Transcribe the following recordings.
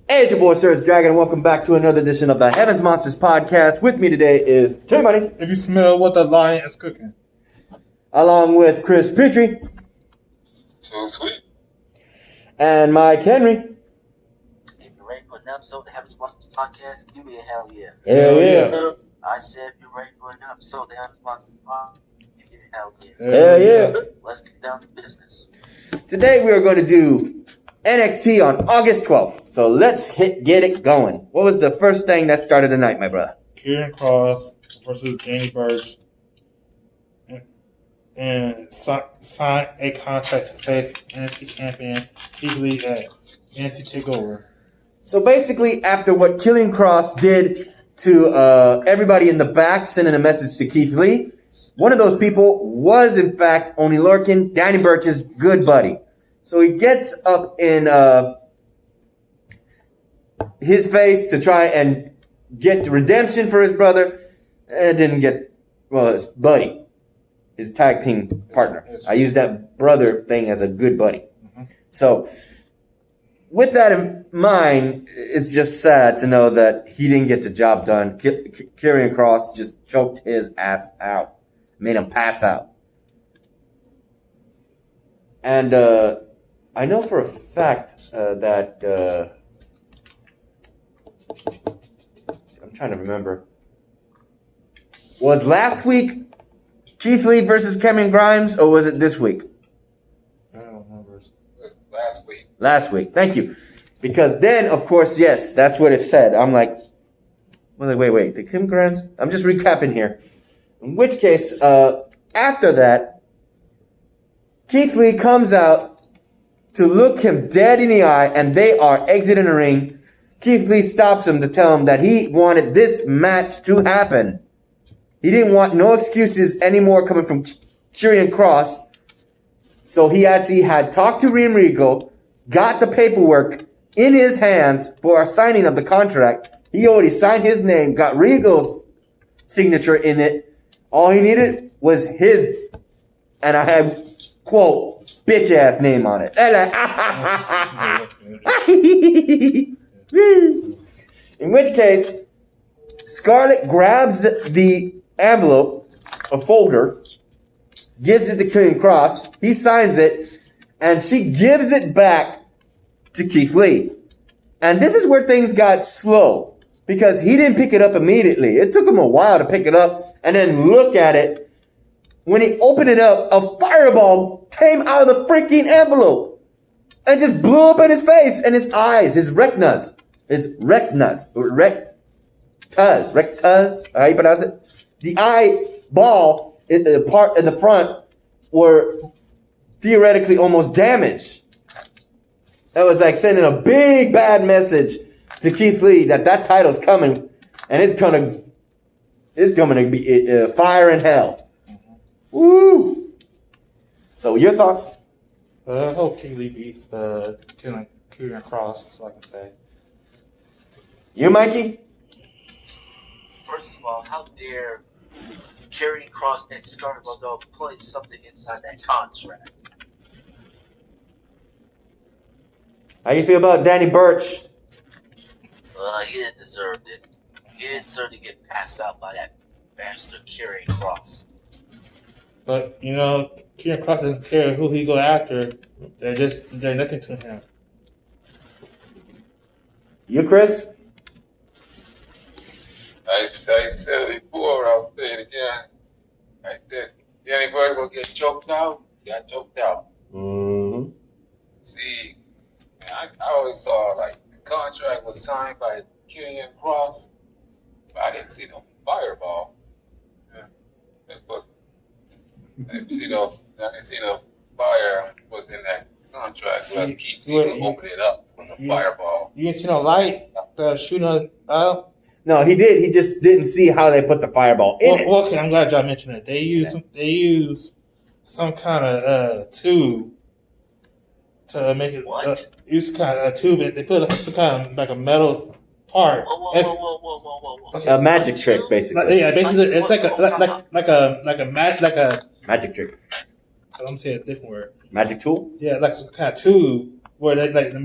Hey, it's your boy SergDragon, and welcome back to another edition of the Heavens Monsters podcast. With me today is Tay Money. If you smell what the lion is cooking. Along with Chris Petrie. So sweet. And Mike Henry. If you're ready for an episode of the Heavens Monsters podcast, give me a hell yeah. Hell yeah. I said if you're ready for an episode of the Heavens Monsters podcast, give me a hell yeah. Hell yeah. Let's get down to business. Today we are going to do NXT on August 12th. So let's get it going. What was the first thing that started the night, my brother? Kieran Cross versus Danny Burch. And sign a contract to face NXT champion Keith Lee at NXT TakeOver. So basically, after what Killian Cross did to everybody in the back, sending a message to Keith Lee, one of those people was, in fact, Oney Lorcan, Danny Burch's good buddy. So he gets up in his face to try and get redemption for his brother, and didn't get, well, his buddy. His tag team partner. I use that brother thing as a good buddy. Mm-hmm. So, with that in mind, it's just sad to know that he didn't get the job done. Kieran Cross just choked his ass out. Made him pass out. And I know for a fact that... I'm trying to remember. Was last week... Keith Lee versus Cameron Grimes, or was it this week? I don't remember. Last week. Last week. Thank you. Because then, of course, yes, that's what it said. I'm like, wait. Did Cameron Grimes? I'm just recapping here. In which case, after that, Keith Lee comes out to look him dead in the eye, and they are exiting the ring. Keith Lee stops him to tell him that he wanted this match to happen. He didn't want no excuses anymore coming from Kieran Cross. So he actually had talked to Regal, got the paperwork in his hands for a signing of the contract. He already signed his name, got Regal's signature in it. All he needed was his, and I had, quote, bitch ass name on it. In which case, Scarlett grabs the envelope, a folder, gives it to Kieran Cross. He signs it, and she gives it back to Keith Lee. And this is where things got slow, because he didn't pick it up immediately. It took him a while to pick it up and then look at it. When he opened it up, a fireball came out of the freaking envelope and just blew up in his face and his eyes, his retinas, how you pronounce it? The eyeball, the part in the front, were theoretically almost damaged. That was like sending a big bad message to Keith Lee that title's coming, and it's gonna be fire in hell. Woo! So your thoughts? I hope Keith Lee beats Kieran Cross. That's all I can say. You, Mikey? First of all, how dare Kieran Cross and Scarlett Bordeaux put something inside that contract? How you feel about Danny Burch? He didn't deserve it. He didn't deserve to get passed out by that bastard Kieran Cross. But, Kieran Cross doesn't care who he go after. They're nothing to him. You, Chris? I said it before, I'll say it again. I said, Danny Burch will get choked out. He got choked out. Mm-hmm. See, man, I always saw, like, the contract was signed by Kieran Cross, but I didn't see no fireball. I didn't see no fire was in that contract. Well, Keith Lee opened it up with a fireball. You didn't see no light shooting out? No, he did. He just didn't see how they put the fireball in it. Okay, I'm glad y'all mentioned it. They use some kind of tube to make it. Use kind of a tube. They put some kind of like a metal part. Whoa. Okay. A magic trick, basically. Yeah, basically it's like a Magic trick. I'm saying a different word. Magic tool? Yeah, like some kind of tube where the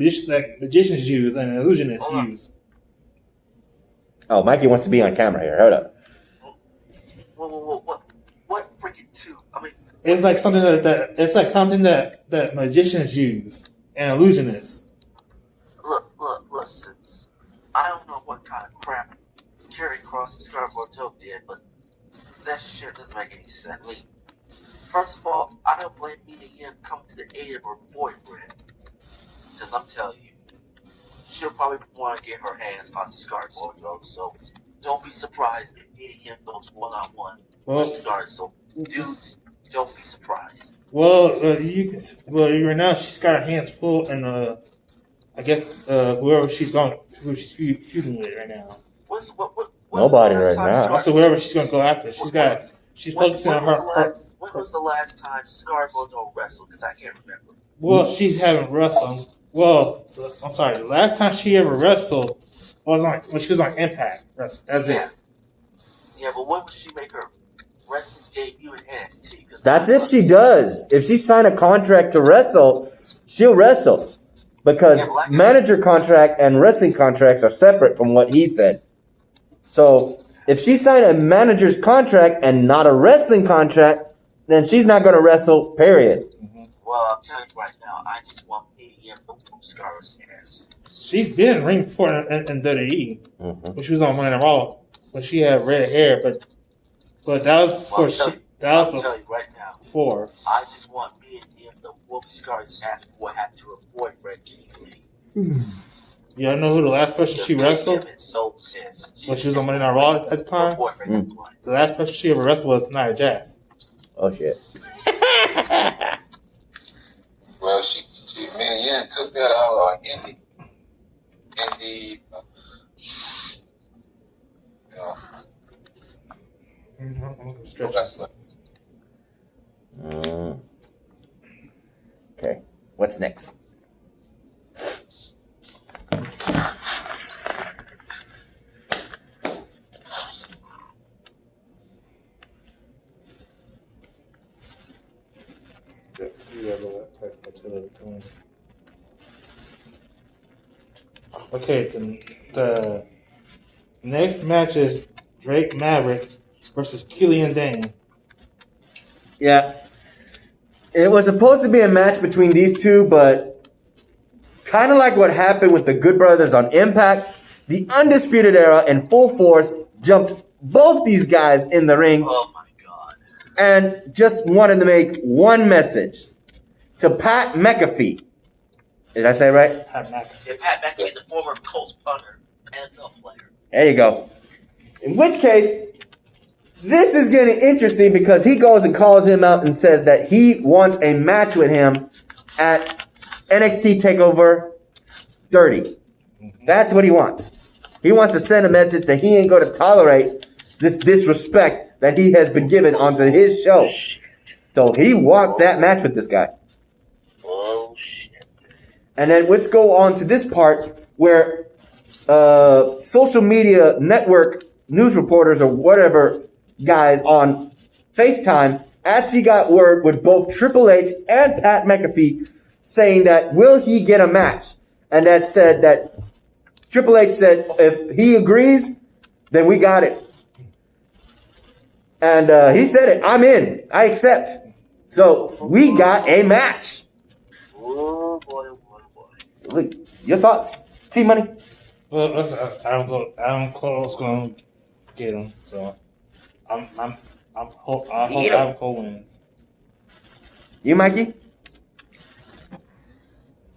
magicians use and illusionists use. Oh, Mikey wants to be on camera here. Hold up. What freaking two? I mean, It's like something that magicians use and illusionists. Listen. I don't know what kind of crap Carrie Cross and Scarborough Joe did, but that shit doesn't make any sense. I mean, first of all, I don't blame Mia Yim coming to the aid of her boyfriend. Because I'm telling you, she'll probably want to get her hands on Scarborough Joe, so don't be surprised if Mia Yim goes one-on-one with Scar. So, dudes, don't be surprised. Well, right now she's got her hands full, and I guess whoever she's feuding with right now. Nobody right now. So whoever she's gonna go after, she's focusing on her. When was the last time Scarborough Joe wrestled? Because I can't remember. Well, she haven't wrestled. Well, I'm sorry. The last time she ever wrestled was when she was on Impact. That's it. Yeah, but when would she make her wrestling debut in NXT? That's if she does. If she signed a contract to wrestle, she'll wrestle. Because manager contract and wrestling contracts are separate from what he said. So if she signed a manager's contract and not a wrestling contract, then she's not going to wrestle, period. Well, I'll tell you right now, I just want Mia to whoop Scar's ass. She's been in ring before in WWE. When she was on Monday Night Raw, when she had red hair, but that was before I'll tell you right now. Before. I just want Mia to whoop Scar's ass for what happened to her boyfriend, Keith Lee. You know who the last person she wrestled? So pissed. When she was on Monday Night Raw at the time? The last person she ever wrestled was Nia Jax. Oh, shit. Well, she Mia Yim took that out on Indy. Okay. What's next? Okay, the next match is Drake Maverick versus Killian Dane. Yeah. It was supposed to be a match between these two, but kind of like what happened with the Good Brothers on Impact, the Undisputed Era in full force jumped both these guys in the ring. Oh my God. And just wanted to make one message to Pat McAfee. Did I say it right? Pat McAfee. Yeah, Pat McAfee, the former Colts punter, NFL player. There you go. In which case, this is getting interesting because he goes and calls him out and says that he wants a match with him at NXT TakeOver 30. That's what he wants. He wants to send a message that he ain't going to tolerate this disrespect that he has been given onto his show. So he wants that match with this guy. Oh, shit. And then let's go on to this part where social media network news reporters or whatever guys on FaceTime actually got word with both Triple H and Pat McAfee saying that will he get a match? And that said that Triple H said if he agrees, then we got it. And he said it. I'm in. I accept. So we got a match. Oh boy, oh boy. Wait, your thoughts, T Money? Well, Adam Cole's gonna get him, so I hope Adam Cole wins. You, Mikey?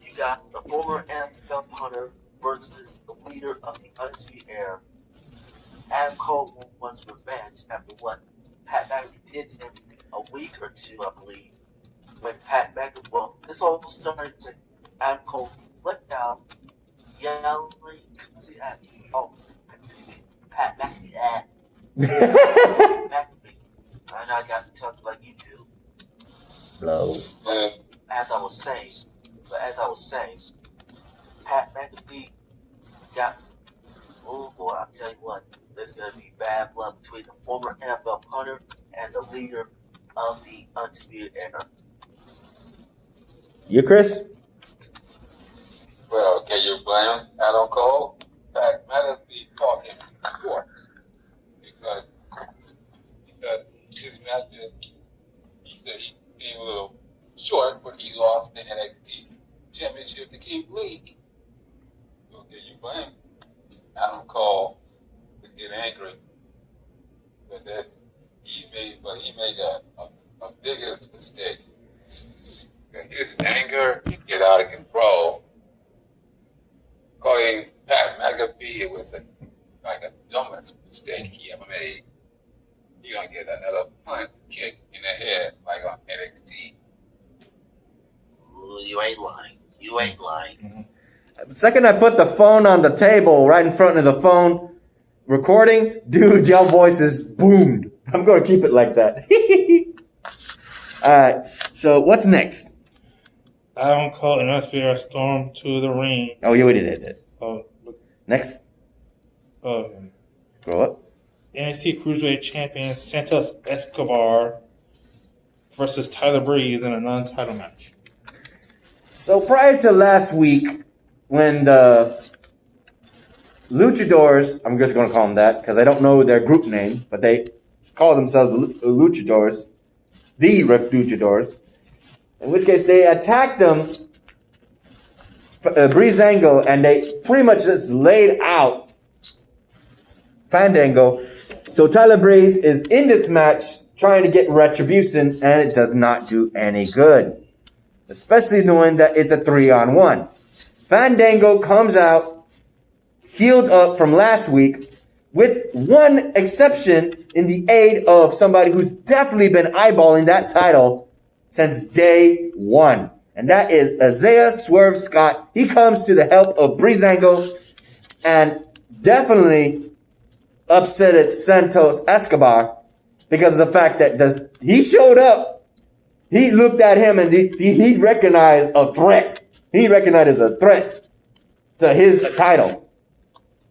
You got the former NFL punter versus the leader of the Undisputed Era. Adam Cole wants revenge after what Pat McAfee did to him a week or two, I believe. When Pat McAfee, well, this all started when Adam Cole flipped out, yelling, Pat McAfee, Pat McAfee. I know I got to talk like you do. Hello. As I was saying, Pat McAfee got, oh boy, I'll tell you what, there's going to be bad blood between the former NFL punter and the leader of the Undisputed Era. You, Chris? you blame Adam Cole? Pat McAfee caught him short because his matches, he said he came a little short, but he lost the NXT championship to Keith Lee. Okay, you blame Adam Cole to get angry, but he made a bigger mistake. His anger get out of control. Calling Pat McAfee, it was like a dumbest mistake he ever made. You're gonna get another punt kick in the head like on NXT. Ooh, you ain't lying. You ain't lying. The second I put the phone on the table right in front of the phone recording, dude, your voices boomed. I'm gonna keep it like that. Alright, so what's next? Adam Cole and SPR storm to the ring. Oh, you already did that. Oh, Next. Grow up. NXT Cruiserweight Champion Santos Escobar versus Tyler Breeze in a non-title match. So prior to last week, when the Luchadors, I'm just going to call them that because I don't know their group name, but they call themselves Luchadors, the Luchadors, in which case they attacked them, Breezango, and they pretty much just laid out Fandango. So Tyler Breeze is in this match trying to get retribution, and it does not do any good. Especially knowing that it's a 3-on-1. Fandango comes out, healed up from last week, with one exception in the aid of somebody who's definitely been eyeballing that title since day one. And that is Isaiah Swerve Scott. He comes to the help of Breezango and definitely upsetted Santos Escobar because of the fact that he showed up. He looked at him and he recognized a threat. He recognized as a threat to his title.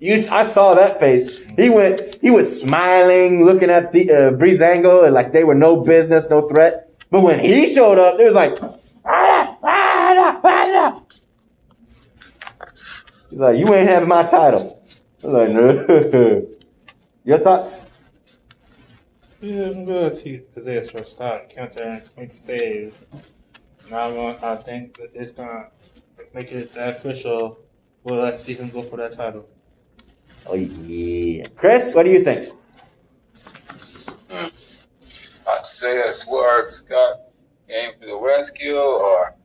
I saw that face. He was smiling, looking at the Breezango and like they were no business, no threat. But when he showed up, it was like, he's like, you ain't having my title. I was like, no. Your thoughts? Yeah, I'm good to see Isaiah Swerve Scott counter and make save. Now I think that it's gonna make it that official. Will I see him go for that title? Oh yeah, Chris, what do you think? Isaiah Swerve Scott came to the rescue, or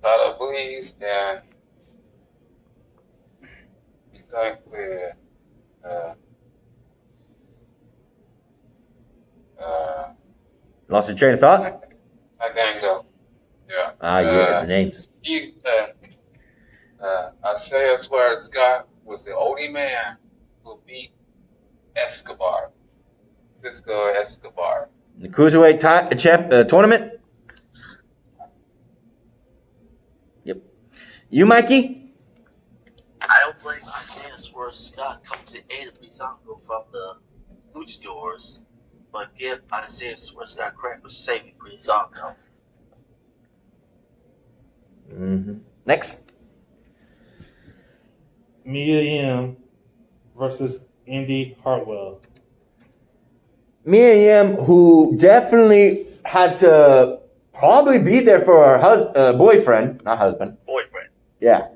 Tyler Breeze, and exactly. Lost your train of thought? Fandango. Yeah. Yeah, the names. Isaiah Swerve Scott was the only man who beat Escobar. Cisco Escobar. The Cruiserweight tournament? Yep. You, Mikey? I don't blame Isaiah Swerve Scott coming to aid of Breezango from the Luchadors, but give Isaiah Swerve Scott credit for saving Breezango. Mm-hmm. Next. Mia Yim versus Indy Hartwell. Mia Yim, who definitely had to probably be there for her boyfriend, not husband. Boyfriend. Yeah.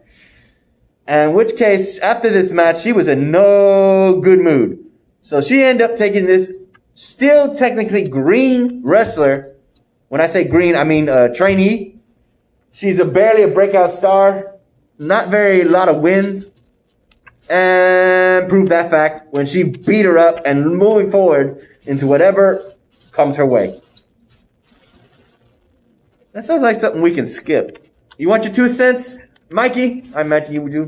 In which case, after this match, she was in no good mood. So she ended up taking this still technically green wrestler. When I say green, I mean trainee. She's barely a breakout star. Not very lot of wins. And proved that fact when she beat her up and moving forward into whatever comes her way. That sounds like something we can skip. You want your 2 cents, Mikey? I imagine you would do.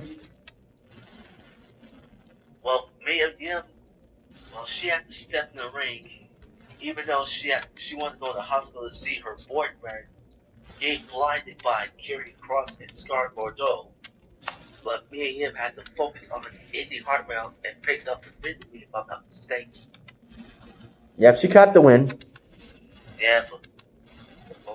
Well, Mia Yim, she had to step in the ring, even though she wanted to go to the hospital to see her boyfriend getting blinded by Karrion Kross and Scar Bordeaux. But Mia Yim had to focus on the Indy Hartwell and picked up the win, if I'm not mistaken. Yep, she caught the win. Yeah, but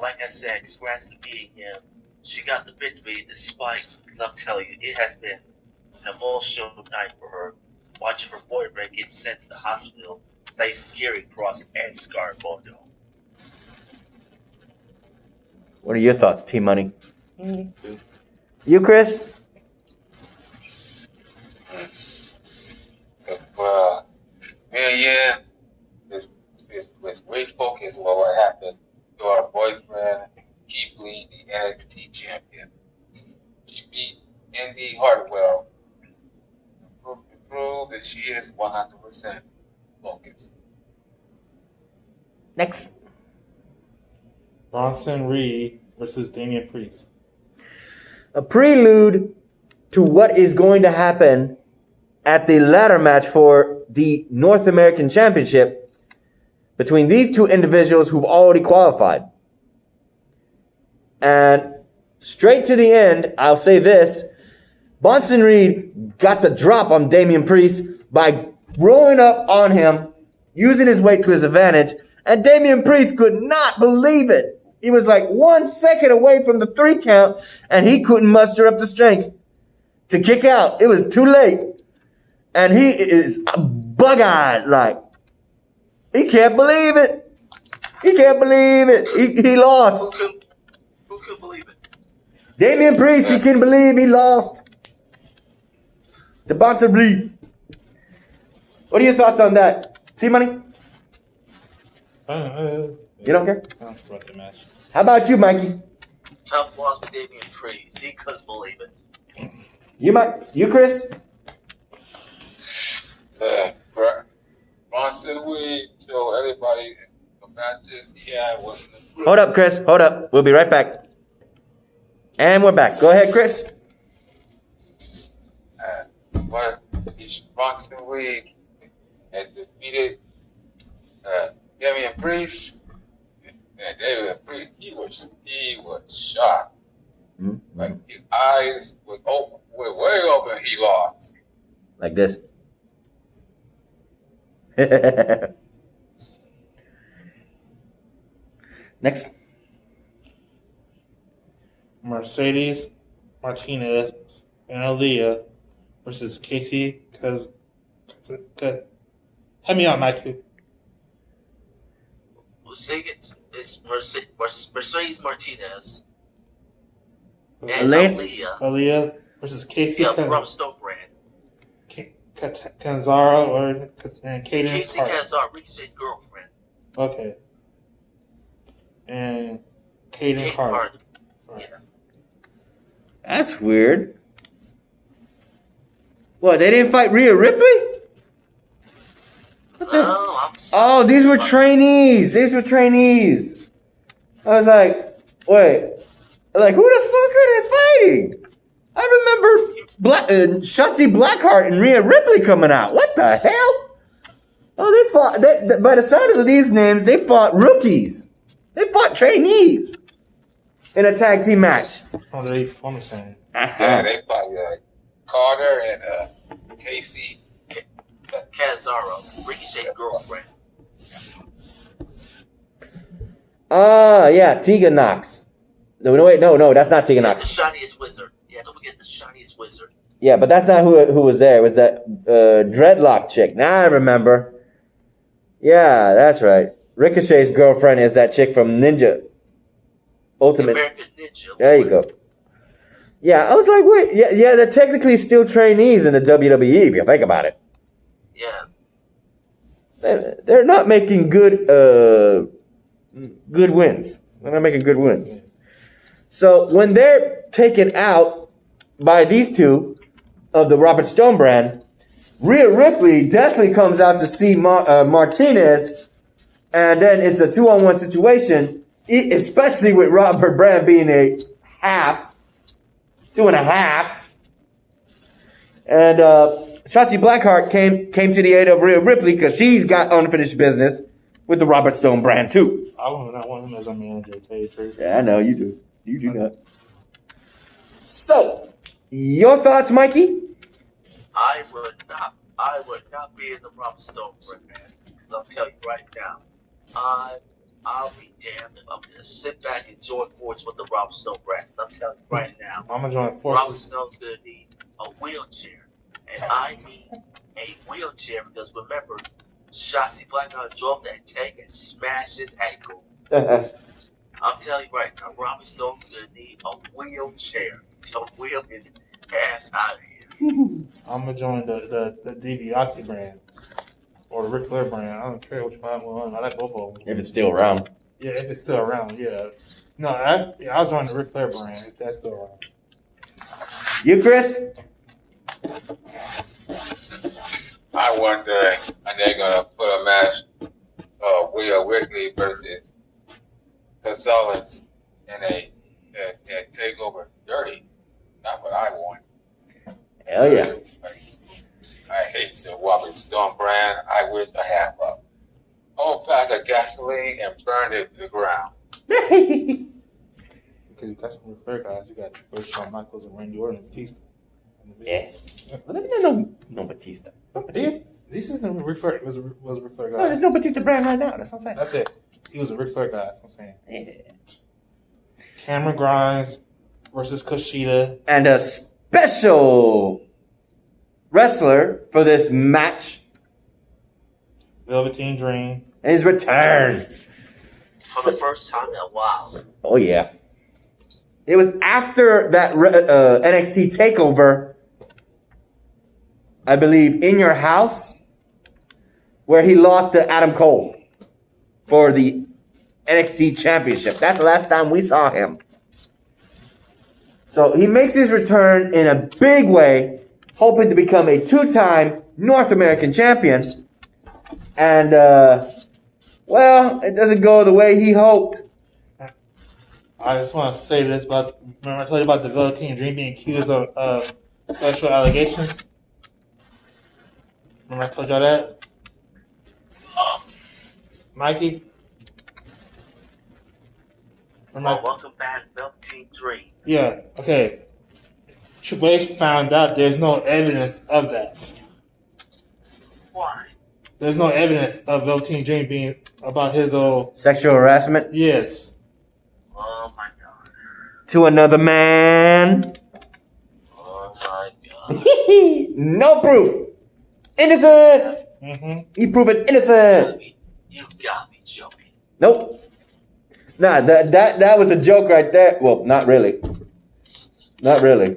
like I said, congrats to Mia Yim. she got the victory despite, because I'm telling you, it has been an emotional night for her. Watching her boyfriend get sent to the hospital thanks to Gary Cross and Scarlett. What are your thoughts, T Money? You, Chris? Yeah. With great focus on what happened to our boyfriend, Keith Lee, the NXT champion. She beat Indy Hartwell. Prove that she is 100% focused. Next. Bronson Reed versus Damian Priest. A prelude to what is going to happen at the ladder match for the North American Championship between these two individuals who've already qualified. And straight to the end, I'll say this. Bronson Reed got the drop on Damian Priest by rolling up on him, using his weight to his advantage, and Damian Priest could not believe it. He was like 1 second away from the 3 count, and he couldn't muster up the strength to kick out. It was too late. And he is bug-eyed, like, he can't believe it. He can't believe it. He lost. Who could believe it? Damian Priest, he couldn't believe he lost. The Bronson Reed. What are your thoughts on that? T-Money? You don't care? I don't care about the match. How about you, Mikey? Tough loss for Damian Priest. He couldn't believe it. You, Chris? Bronson Reed showed everybody the matches he had wasn't Hold up, Chris. Hold up. We'll be right back. And we're back. Go ahead, Chris. But Bronson Reed had defeated Damian Priest. And Damian Priest, he was shocked. Mm-hmm. Like his eyes were way open. He lost. Like this. Next. Mercedes Martinez and Aaliyah versus Casey help me out, Mikey. It's Mercedes Martinez and Aaliyah versus Casey Rob Stone brand. Canzaro or and Kaden Casey Hart. Canzaro, Ricochet's girlfriend. Okay. And Kaden Hart. Yeah. That's weird. What, they didn't fight Rhea Ripley? Oh, these were trainees. I was like, wait. Like, who the fuck are they fighting? I remember Shotzi Blackheart and Rhea Ripley coming out. What the hell? Oh, they fought. By the sound of these names, they fought rookies. They fought trainees in a tag team match. Oh, they fought the same. Yeah, they fought Carter and Casey Canzaro, Ricochet's girlfriend. Yeah, Tegan Knox. No, that's not Tegan Knox. The shiniest wizard. Yeah, don't forget the shiniest wizard. Yeah, but that's not who was there. It was that dreadlock chick. Now I remember. Yeah, that's right. Ricochet's girlfriend is that chick from Ninja Ultimate. American Ninja. There you go. Yeah, I was like, wait, yeah, they're technically still trainees in the WWE if you think about it. Yeah. They're not making good wins. They're not making good wins. So when they're taken out by these two of the Robert Stone brand, Rhea Ripley definitely comes out to see Martinez, and then it's a 2-on-1 situation, especially with Robert Brand being a 2.5. And Shotzi Blackheart came to the aid of Rhea Ripley because she's got unfinished business with the Robert Stone brand too. I would not want him as a manager, to tell you the truth. Yeah, I know you do. You do not. So, your thoughts, Mikey? I would not be in the Robert Stone brand, man. Because I'll tell you right now, I I'll be damned if I'm gonna sit back and join force with the Robert Stone brand. I'm telling you right now, I'm gonna join Robert forces. Stone's gonna need a wheelchair, and I need a wheelchair because remember, Shotzi Blackheart drove that tank and smashed his ankle. I'm telling you right now, Robert Stone's gonna need a wheelchair to wheel his ass out of here. I'm gonna join the DiBiase brand or the Ric Flair brand. I don't care which one. I like both of them. If it's still around. Yeah, if it's still around, yeah. No, I'll join the Ric Flair brand if that's still around. You, Chris? I wonder are they gonna put a match Will Whitley versus Gonzalez in a takeover 30. Not what I want. Hell yeah. I hate the Robert Stone brand. I wish I had a whole pack of gasoline and burned it to the ground. Because you got some Ric Flair guys. You got Triple H, Shawn Michaels, and Randy Orton and Batista. Yes. Well, there's no Batista. This is the Ric Flair was a Ric Flair guy. No, there's no Batista brand right now. That's what I'm saying. That's it. He was a Ric Flair guy. That's what I'm saying. Yeah. Cameron Grimes versus Kushida. And a special wrestler for this match. Velveteen Dream. And his return. For the first time in a while. Oh, yeah. It was after that NXT takeover, I believe, in your house, where he lost to Adam Cole for the NXT championship. That's the last time we saw him. So he makes his return in a big way, hoping to become a 2-time North American champion. And, well, it doesn't go the way he hoped. I just want to say this about. Remember, I told you about the Velveteen Dream being accused of sexual allegations? Remember, I told y'all that? Mikey? Remember? Welcome back, Velveteen Dream. Yeah, okay. Triple H found out there's no evidence of that. Why? There's no evidence of Velveteen Dream being about his old. Sexual harassment Yes. Oh my god. to another man. Oh my god. No proof. Innocent. He proven innocent. You got me joking. Nope. Nah, that was a joke right there. Well, not really. Not really.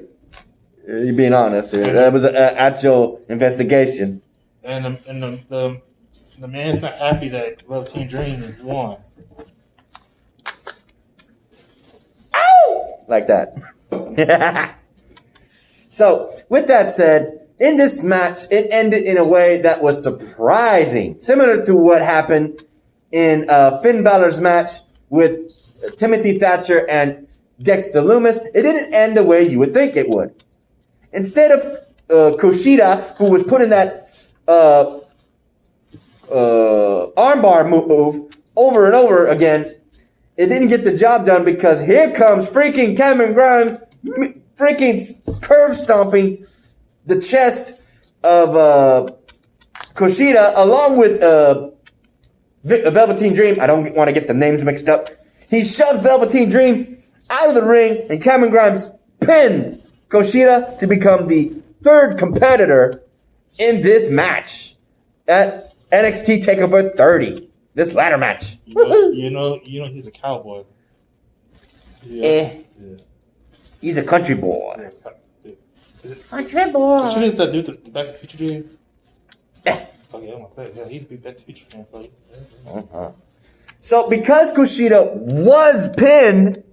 You're being honest here. That was an actual investigation. And the man's not happy that Velveteen Dream won. Ow! Like that. So, with that said, in this match, it ended in a way that was surprising. Similar to what happened in Finn Balor's match with Timothy Thatcher and Dexter Lumis. It didn't end the way you would think it would. Instead of Kushida, who was putting that armbar move over and over again, it didn't get the job done because here comes freaking Cameron Grimes, freaking curve stomping the chest of Kushida along with Velveteen Dream. I don't want to get the names mixed up. He shoves Velveteen Dream out of the ring, and Cameron Grimes pins Kushida to become the third competitor in this match at NXT TakeOver 30. This ladder match. You know he's a cowboy. Yeah. He's a country boy. Yeah. Country boy. Should is that dude the Back to the Future dude? Yeah. Okay, I'm gonna say, yeah, he's a big Back to the Future fan, so So because Kushida was pinned,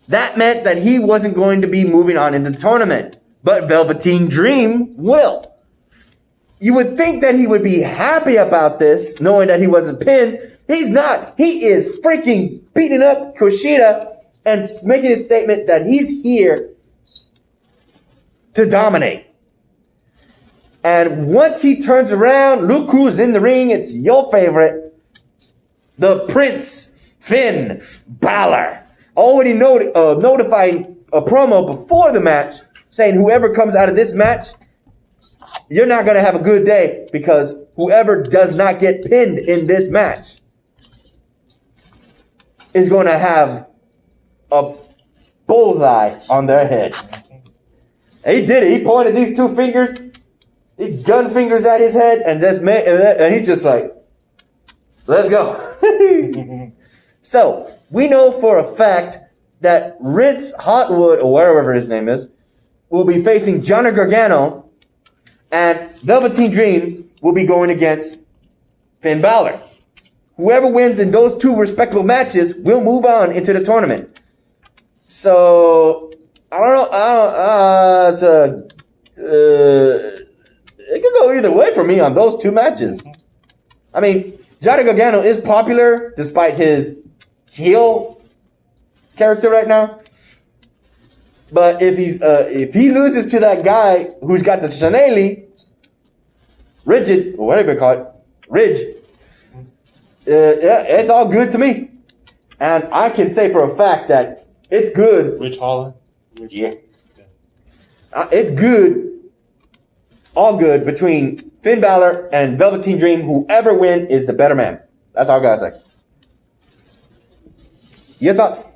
that meant that he wasn't going to be moving on into the tournament. But Velveteen Dream will. You would think that he would be happy about this, knowing that he wasn't pinned. He's not. He is freaking beating up Kushida and making a statement that he's here to dominate. And once he turns around, look who's in the ring. It's your favorite, the Prince, Finn Balor. Already notifying a promo before the match, saying whoever comes out of this match, you're not going to have a good day because whoever does not get pinned in this match is going to have a bullseye on their head. And he did it. He pointed these two fingers, he gun fingers at his head, and just made, and he just like, let's go. So we know for a fact that Ritz Hotwood, or whatever his name is, will be facing Johnny Gargano, and Velveteen Dream will be going against Finn Balor. Whoever wins in those two respectable matches will move on into the tournament. So I don't know. It could go either way for me on those two matches. I mean, Johnny Gargano is popular despite his heel character right now. But if he loses to that guy who's got the Chanelli, Rigid, or whatever you call it, Ridge, yeah, it's all good to me. And I can say for a fact that it's good. Rich Holland? Yeah. It's good, all good between Finn Balor and Velveteen Dream. Whoever wins is the better man. That's all I gotta say. Your thoughts?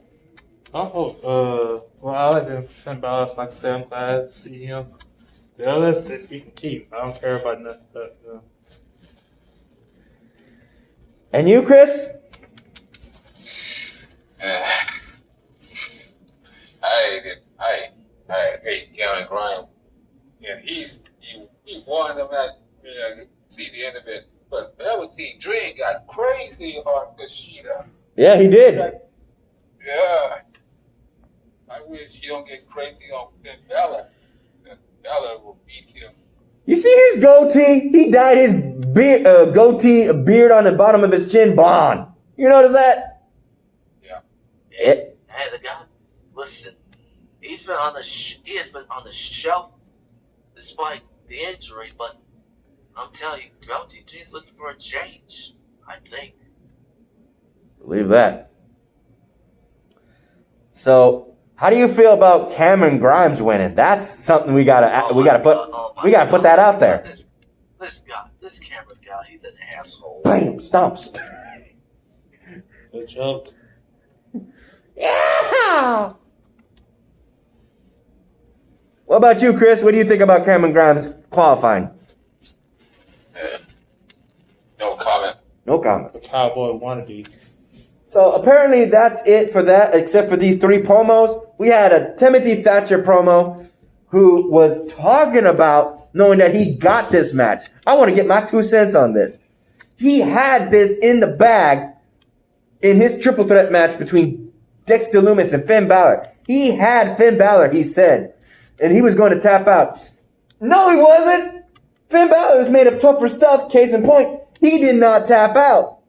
Well, I like Finn Balor. Like I said, I'm glad to see him. The others that we can keep. I don't care about nothing. And you, Chris? I hate Cameron Grimes. And he won the match. See the end of it. But Velveteen Dream got crazy on Kushida. Yeah, he did. Yeah. I wish he don't get crazy on Finn Balor. Balor will beat him. You see his goatee? He dyed his beard on the bottom of his chin blonde. You notice that? Yeah. Hey, the guy, listen, he has been on the shelf despite the injury, but I'm telling you, Velveteen Dream's looking for a change, I think. Believe that. So, how do you feel about Cameron Grimes winning? That's something we gotta put that out there. This Cameron guy, he's an asshole. Bam, stomps. Good joke. Yeah. What about you, Chris? What do you think about Cameron Grimes qualifying? No comment. No comment. The cowboy wannabe. So apparently that's it for that, except for these three promos. We had a Timothy Thatcher promo who was talking about knowing that he got this match. I want to get my 2 cents on this. He had this in the bag in his triple threat match between Dexter Lumis and Finn Balor. He had Finn Balor, he said, and he was going to tap out. No, he wasn't. Finn Balor is made of tougher stuff. Case in point, he did not tap out.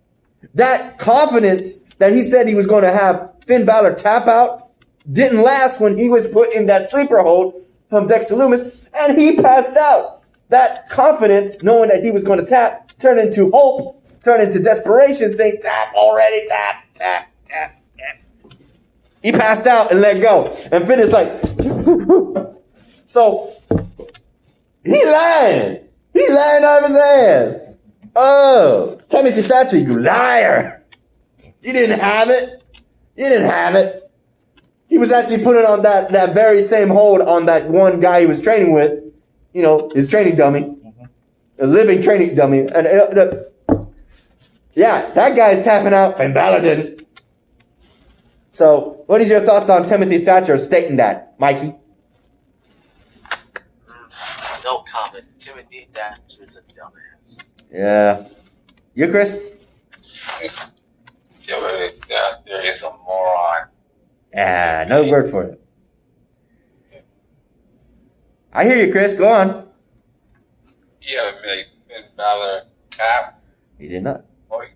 That confidence that he said he was going to have Finn Balor tap out didn't last when he was put in that sleeper hold from Dexter Lumis, and he passed out. That confidence, knowing that he was going to tap, turned into hope, turned into desperation, saying, tap already, tap, tap, tap, tap. He passed out and let go. And Finn is like, so, he lying. He lying out of his ass. Oh, Timothy Thatcher, you liar. You didn't have it. You didn't have it. He was actually putting on that very same hold on that one guy he was training with. You know, his training dummy. A living training dummy. And yeah, that guy's tapping out. Finn Balor didn't. So, what is your thoughts on Timothy Thatcher stating that, Mikey? No comment. Timothy Thatcher is a dumbass. Yeah. You, Chris? Timothy Thatcher is a moron. Ah, no word for it. I hear you, Chris. Go on. He haven't made Finn Balor tap. He did not. Or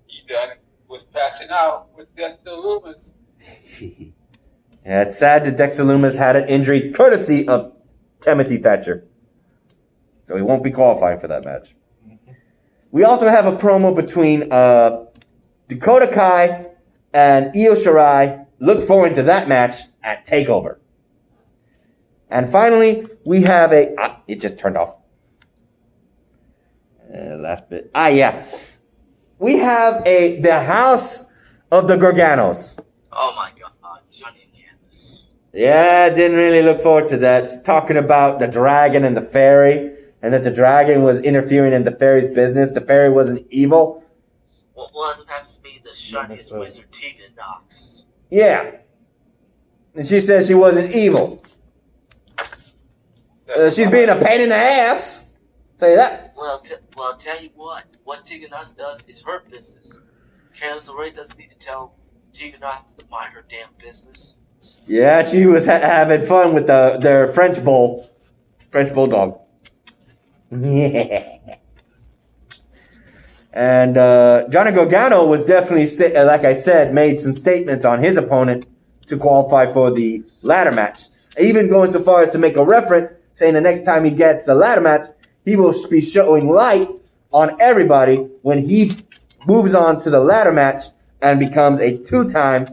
he done it, was passing out with Dexter Lumis. Yeah, it's sad that Dexter Lumis had an injury courtesy of Timothy Thatcher. So he won't be qualifying for that match. We also have a promo between Dakota Kai and Io Shirai. Look forward to that match at TakeOver. And finally, we have it just turned off. Last bit. Yeah. We have the House of the Garganos. Oh my God, Johnny and Candace. Yeah, didn't really look forward to that. Just talking about the dragon and the fairy, and that the dragon was interfering in the fairy's business. The fairy wasn't evil. Well, one has to be the shiniest right. wizard, Tegan Knox. Yeah. And she says she wasn't evil. She's being a pain in the ass. Tell you that. Well, I'll tell you what Tegan Knox does is her business. Candace LeRae doesn't need to tell Tegan Knox to mind her damn business. Yeah, she was having fun with their French bulldog. Yeah. And Johnny Gargano was definitely, like I said, made some statements on his opponent to qualify for the ladder match. Even going so far as to make a reference, saying the next time he gets a ladder match, he will be showing light on everybody when he moves on to the ladder match and becomes a 2-time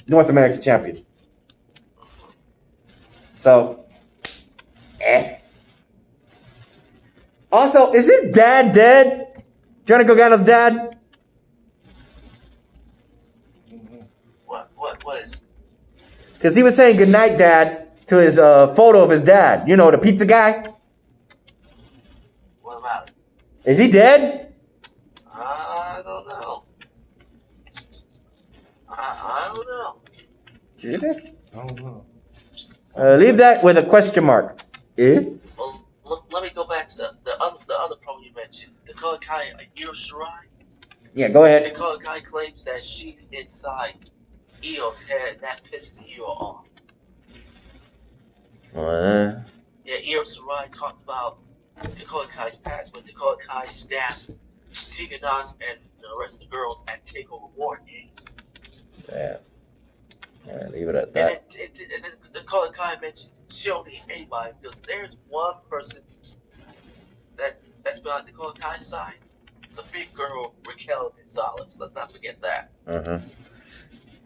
North American champion. So, Also, is his dad dead? Johnny Gargano's dad? What is? Because he was saying goodnight, Dad, to his photo of his dad. You know, the pizza guy. What about it? Is he dead? I don't know. I don't know. I don't know. Leave that with a question mark. Well, let me go back to the other problem you mentioned. Dakota Kai, Io Shirai. Yeah, go ahead. Dakota Kai claims that she's inside Io's head, and that pisses Io off. Yeah, Io Shirai talked about Dakota Kai's past when Dakota Kai stabbed Tegan Knox and the rest of the girls at TakeOver War Games. Yeah. Leave it at And that. then Dakota Kai mentioned she don't need anybody because there's one person that's behind Dakota Kai's side. The big girl, Raquel Gonzalez. Let's not forget that.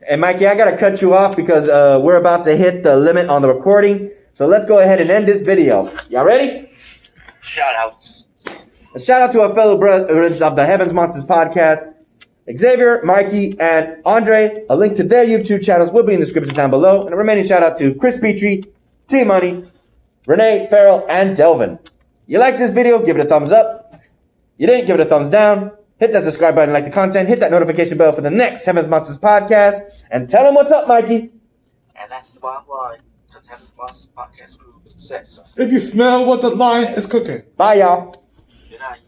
Hey, Mikey, I got to cut you off because we're about to hit the limit on the recording. So let's go ahead and end this video. Y'all ready? Shout outs. A shout out to our fellow brothers of the Heavens Monsters podcast, Xavier, Mikey, and Andre. A link to their YouTube channels will be in the description down below. And a remaining shout out to Chris Petrie, T Money, Renee, Farrell, and Delvin. You like this video? Give it a thumbs up. You didn't? Give it a thumbs down. Hit that subscribe button, like the content, hit that notification bell for the next Heavens Monsters podcast, and tell them what's up, Mikey. And that's the bottom line, because Heaven's Monsters podcast crew said so. If you smell what the lion is cooking. Bye, y'all. Good night.